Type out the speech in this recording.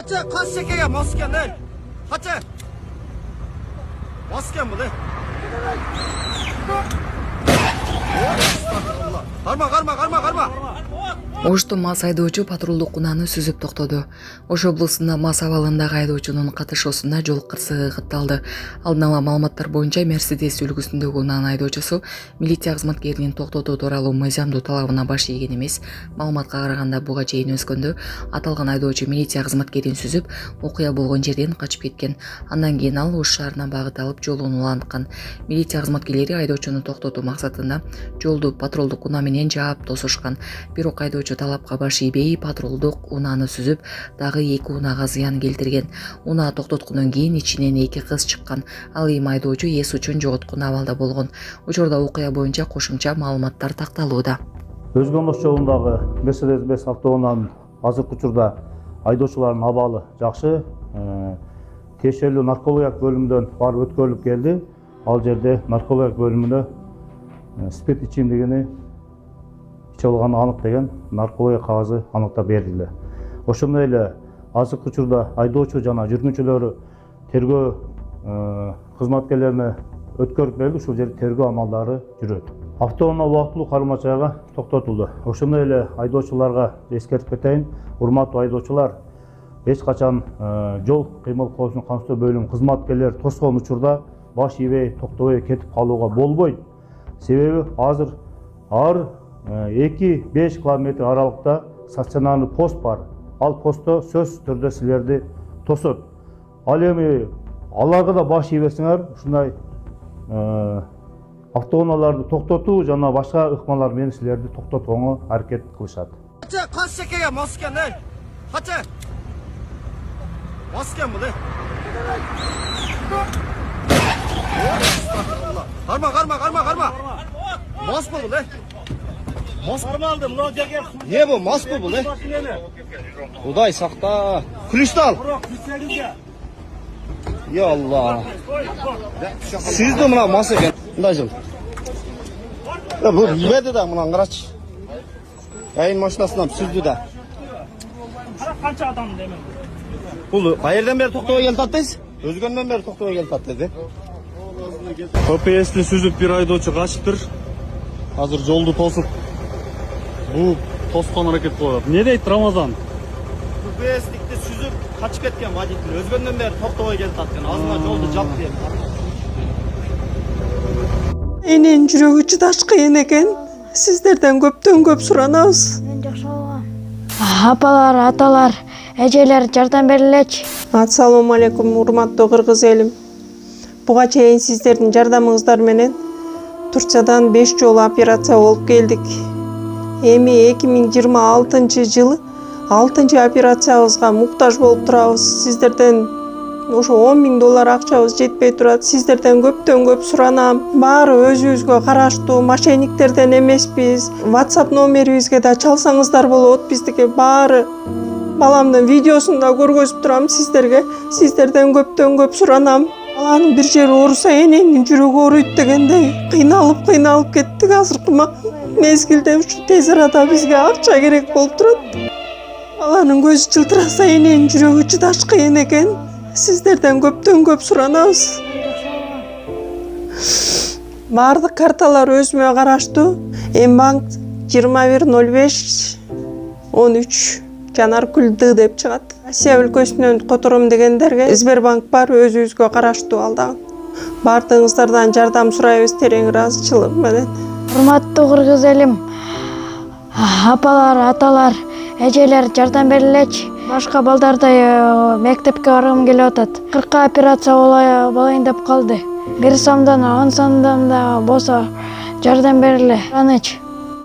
Kaç şekeye masken değil. Hadi. Masken bu ne? Karma. Ошто мас айдоочу патрулдук унааны сүзүп токтоду. Ош облусунда мас абалындагы айдоочунун катышуусунда жол кырсыгы катталды. Алдын ала маалыматтар боюнча Мерседес үлгүсүндөгү унаанын айдоочусу милиция кызматкеринин токтотуу тууралуу мыйзамдуу талабына баш ийген эмес. Маалыматка караганда буга чейин өскөндө аталган айдоочу милиция кызматкерин сүзүп, окуя болгон жерден качып кеткен. Андан кийин ал Ош шаарына багыт алып жолун уланткан. Милиция кызматкерлери айдоочуну токтотуу максатында жолду патрулдук унаа менен жаап тосушкан. Бирок айдоочу талапка баш ийбей патрулдук унааны сүзүп, дагы 2 унаага зыян келтирген. Унаа токтоткондон кийин ичинен 2 кыз чыккан. Ал эми айдоочу эс үчүн жоготкон абалда болгон. Учурда окуя боюнча кошумча маалыматтар такталууда. Өзгөн Ош жолундагы Мерседес автоунаанын азыркы учурда айдоочулардын абалы жакшы. Тиешелүү наркологиялык бөлүмдөн барып өткөрүлүп келди. Ал жерде наркологиялык бөлүмүнө спирт ичимдигини иче алганы анык деген наркология кагазы аныктап берилди. Ошондой эле азыркы учурда айдоочу жана жүргүнчүлөрү тергөө кызматкерлерине өткөрүп берилди. Ушул жерде тергөө амалдары жүрөт. Автоунаа убактылуу карма чайга токтотулду. Ошондой эле айдоочуларга эскертип кетейин. Урматтуу айдоочулар, эч качан жол кыймыл коопсуздугун камсыздоо бөлүмүнүн кызматкерлери тоскон учурда баш ийбей, токтобой кетип калууга болбойт. Себеби азыр ар 2-5 километр аралыкта стационарный пост бар. Ал постто сөзсүз түрдө силерди тосот. Ал эми аларга да баш ийбесиңер, ушундай автоунааларды токтотуу жана башка ыкмалар менен силерди токтотконго аракет кылышат. Kaç şekeye masken değil. Hadi. Masken bu ne? Karma. Mas mı bu ne? Mas mı aldım? Ne bu? Mas mı bu ne? Uday sakta. Kulüş de al. Ya Allah. Siz de buna mas eken. Dayıcım. Ya bu bilmedi de buna kıraç. Yayın maşinasından süzdü de. Kaç adam demek? Bu bayırdan beri toktova geldi tatlıyız. Özgönden beri toktova geldi tatlıydı. ППС'li süzüp bir aydoçu kaçıptır. Hazır joldu tosup. Bu toskan hareket koyuyor. Ne deydi Ramazan? Bu BS'likte süzüp kaçıp ketken vaditli. Özgönden beri toktova geldi tatlıydı. Ağzına joldu cap diye. Enen жүрөгү чыдаш кыйын экен. Сиздерден көптөн көп суранабыз. Апалар, аталар, эжелер жардам берилечи. Ассаламу алейкум, урматтуу кыргыз элим. Буга чейин сиздердин жардамыңыздар менен Турциядан 5 жолу операция болуп келдик. Эми 2026-жылы 6-чы операциябызга муктаж болуп турабыз. Сиздерден ошо $10.000 акчабыз жетпей турат. Сиздерден көптөн көп суранам. Баары өзүбүзгө караштуу, мошенниктерден эмеспиз. WhatsApp номерибизге да чалсаңыздар болот. Биздики баары баламдын видеосун да көргөзүп турам сиздерге. Сиздерден көптөн көп суранам. Баланын бир жери ооруса эненин жүрөгү ооруйт дегендей кыйналып кеттик. Азыркы мезгилде ушу тез арада бизге акча керек болуп турат. Баланын көзү жылтыраса эненин жүрөгү чыдаш кыйын экен. Сиздерден көптөн көп суранабыз. Бардык карталар өзүмө караштуу. Эмбанк 210513 Жанаркүл Д деп чыгат. Россия өлкөсүнөн котором дегендерге Сбербанк бар, өзүбүзгө караштуу ал дагы. Бардыгыңыздардан жардам сурайбыз терең ыраазычылык менен. Урматтуу кыргыз элим, апалар, аталар, эжелер жардам берилечи. Башка балдардай мектепке баргым келип атат. 40 операция болайын деп калды. 1 сомдон 10 сомдон да болсо жардам бериле. Аныч.